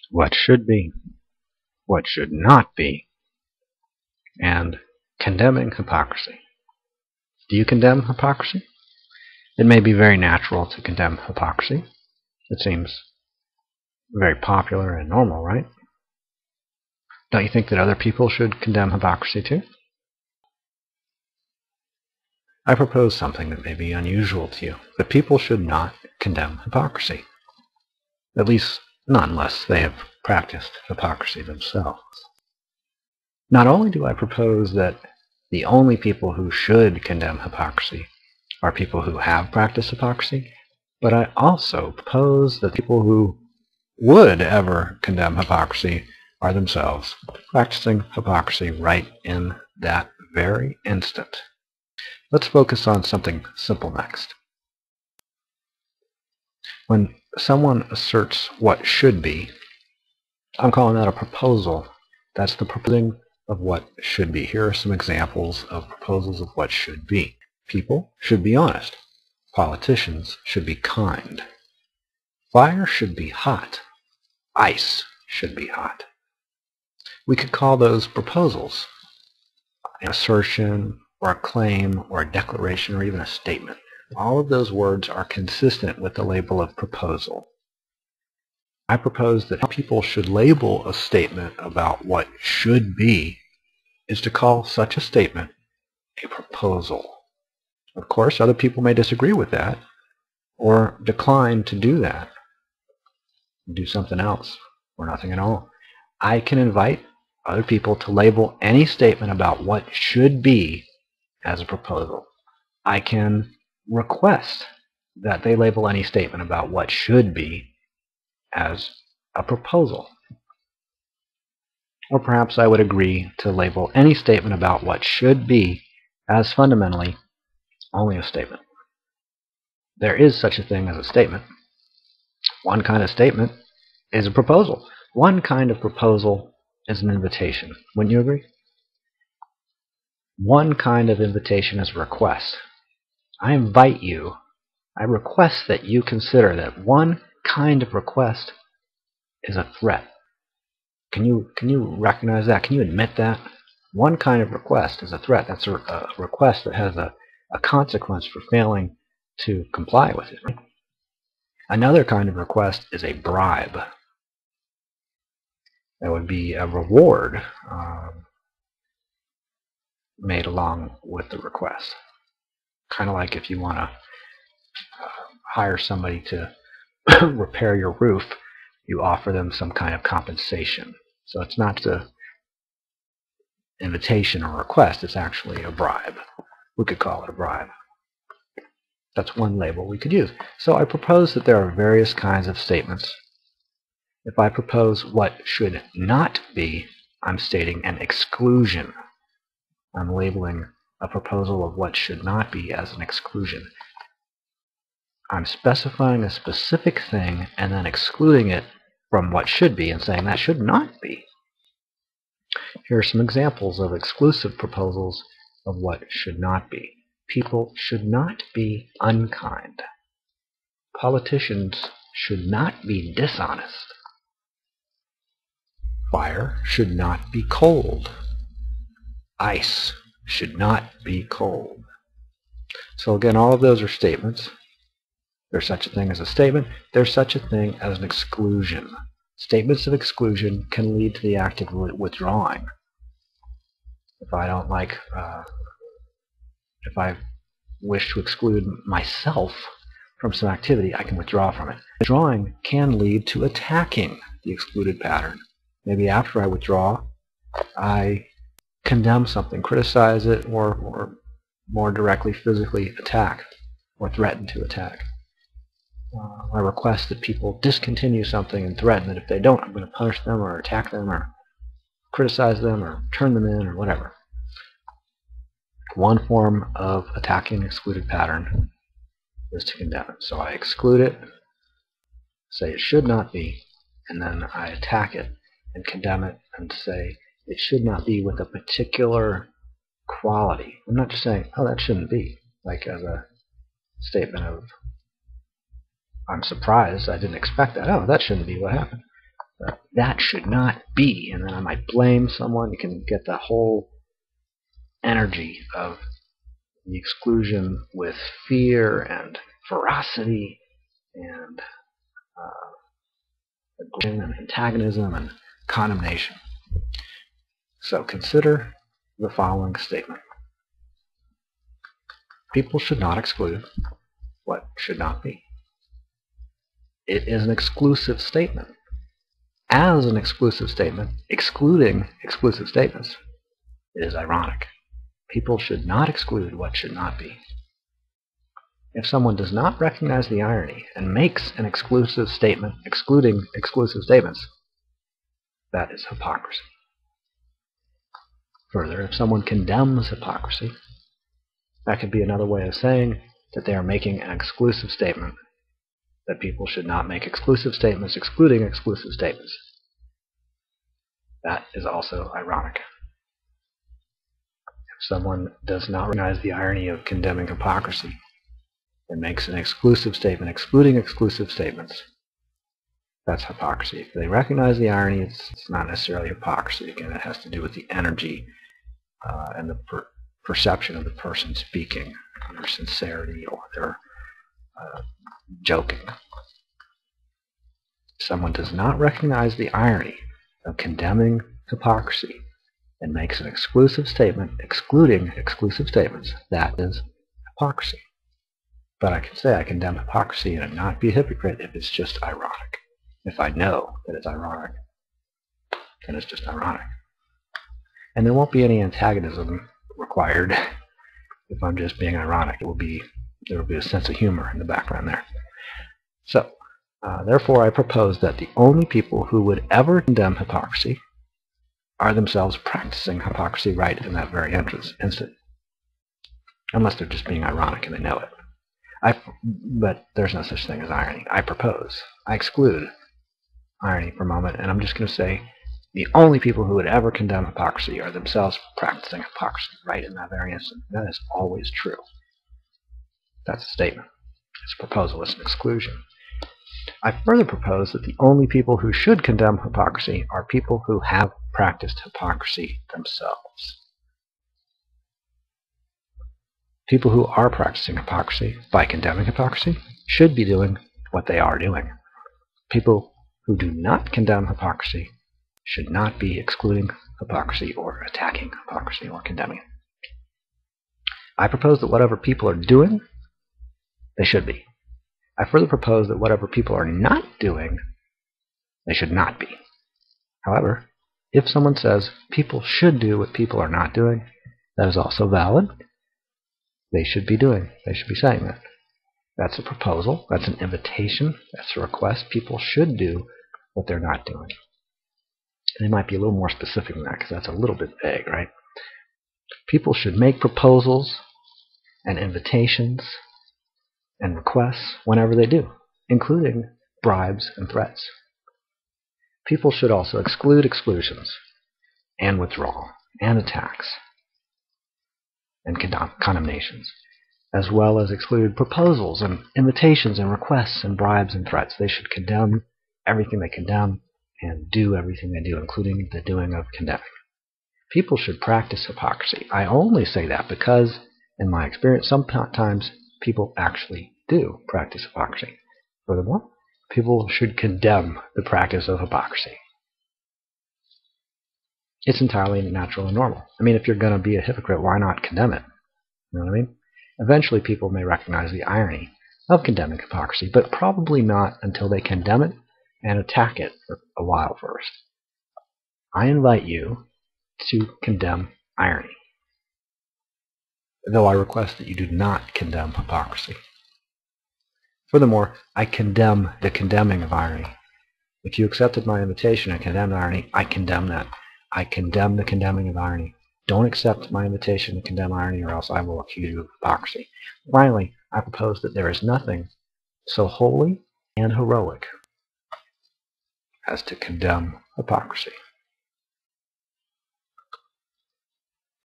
what should be, what should not be, and condemning hypocrisy. Do you condemn hypocrisy? It may be very natural to condemn hypocrisy. It seems very popular and normal, right? Don't you think that other people should condemn hypocrisy too? I propose something that may be unusual to you, that people should not condemn hypocrisy. At least not unless they have practiced hypocrisy themselves. Not only do I propose that the only people who should condemn hypocrisy are people who have practiced hypocrisy, but I also propose that people who would ever condemn hypocrisy are themselves practicing hypocrisy right in that very instant. Let's focus on something simple next. When someone asserts what should be, I'm calling that a proposal. That's the proposing of what should be. Here are some examples of proposals of what should be. People should be honest. Politicians should be kind. Fire should be hot. Ice should be hot. We could call those proposals. An assertion, or a claim, or a declaration, or even a statement. All of those words are consistent with the label of proposal. I propose that how people should label a statement about what should be is to call such a statement a proposal. Of course, other people may disagree with that or decline to do that, do something else or nothing at all. I can invite other people to label any statement about what should be as a proposal. I can request that they label any statement about what should be as a proposal. Or perhaps I would agree to label any statement about what should be as fundamentally only a statement. There is such a thing as a statement. One kind of statement is a proposal. One kind of proposal is an invitation. Wouldn't you agree? One kind of invitation is a request. I invite you, I request that you consider that one kind of request is a threat. Can you recognize that? Can you admit that? One kind of request is a threat. That's a request that has a consequence for failing to comply with it. Right? Another kind of request is a bribe. That would be a reward made along with the request. Kind of like if you want to hire somebody to repair your roof, you offer them some kind of compensation. So it's not the invitation or request, it's actually a bribe. We could call it a bribe. That's one label we could use. So I propose that there are various kinds of statements. If I propose what should not be, I'm stating an exclusion. I'm labeling a proposal of what should not be as an exclusion. I'm specifying a specific thing and then excluding it from what should be and saying that should not be. Here are some examples of exclusive proposals of what should not be. People should not be unkind. Politicians should not be dishonest. Fire should not be cold. Ice should not be cold. So again, all of those are statements. There's such a thing as a statement. There's such a thing as an exclusion. Statements of exclusion can lead to the act of withdrawing. If I don't like, if I wish to exclude myself from some activity, I can withdraw from it. Withdrawing can lead to attacking the excluded pattern. Maybe after I withdraw, I condemn something, criticize it, or more directly physically attack or threaten to attack. I request that people discontinue something and threaten that if they don't, I'm going to punish them or attack them or criticize them or turn them in or whatever. One form of attacking an excluded pattern is to condemn it. So I exclude it, say it should not be, and then I attack it and condemn it and say it should not be with a particular quality. I'm not just saying, oh, that shouldn't be, like as a statement of, I'm surprised, I didn't expect that. Oh, that shouldn't be what happened. that should not be, and then I might blame someone. You can get the whole energy of the exclusion with fear and ferocity and aggression and antagonism and condemnation. So consider the following statement. People should not exclude what should not be. It is an exclusive statement. As an exclusive statement, excluding exclusive statements, it is ironic. People should not exclude what should not be. If someone does not recognize the irony and makes an exclusive statement excluding exclusive statements, that is hypocrisy. Further, if someone condemns hypocrisy, that could be another way of saying that they are making an exclusive statement, that people should not make exclusive statements excluding exclusive statements. That is also ironic. If someone does not recognize the irony of condemning hypocrisy and makes an exclusive statement excluding exclusive statements, that's hypocrisy. If they recognize the irony, it's not necessarily hypocrisy. Again, it has to do with the energy and the perception of the person speaking, their sincerity or their joking. If someone does not recognize the irony of condemning hypocrisy and makes an exclusive statement excluding exclusive statements, that is hypocrisy. But I can say I condemn hypocrisy and not be a hypocrite if it's just ironic. If I know that it's ironic, then it's just ironic. And there won't be any antagonism required if I'm just being ironic. There will be a sense of humor in the background there. So, therefore, I propose that the only people who would ever condemn hypocrisy are themselves practicing hypocrisy right in that very instant. Unless they're just being ironic and they know it. But there's no such thing as irony. I exclude irony for a moment, and I'm just going to say the only people who would ever condemn hypocrisy are themselves practicing hypocrisy right in that very instant. That is always true. That's a statement. It's a proposal. It's an exclusion. I further propose that the only people who should condemn hypocrisy are people who have practiced hypocrisy themselves. People who are practicing hypocrisy by condemning hypocrisy should be doing what they are doing. People who do not condemn hypocrisy should not be excluding hypocrisy or attacking hypocrisy or condemning it. I propose that whatever people are doing, they should be. I further propose that whatever people are not doing, they should not be. However, if someone says people should do what people are not doing, that is also valid. They should be saying that. That's a proposal, that's an invitation, that's a request. People should do what they're not doing. And they might be a little more specific than that because that's a little bit vague, right? People should make proposals and invitations and requests whenever they do, including bribes and threats. People should also exclude exclusions and withdrawal and attacks and condemnations, as well as exclude proposals and invitations and requests and bribes and threats. They should condemn everything they condemn and do everything they do, including the doing of condemning. People should practice hypocrisy. I only say that because, in my experience, sometimes people actually do practice hypocrisy. Furthermore, people should condemn the practice of hypocrisy. It's entirely natural and normal. I mean, if you're going to be a hypocrite, why not condemn it? You know what I mean? Eventually, people may recognize the irony of condemning hypocrisy, but probably not until they condemn it and attack it for a while first. I invite you to condemn irony, though I request that you do not condemn hypocrisy. Furthermore, I condemn the condemning of irony. If you accepted my invitation and condemned irony, I condemn that. I condemn the condemning of irony. Don't accept my invitation to condemn irony, or else I will accuse you of hypocrisy. Finally, I propose that there is nothing so holy and heroic as to condemn hypocrisy.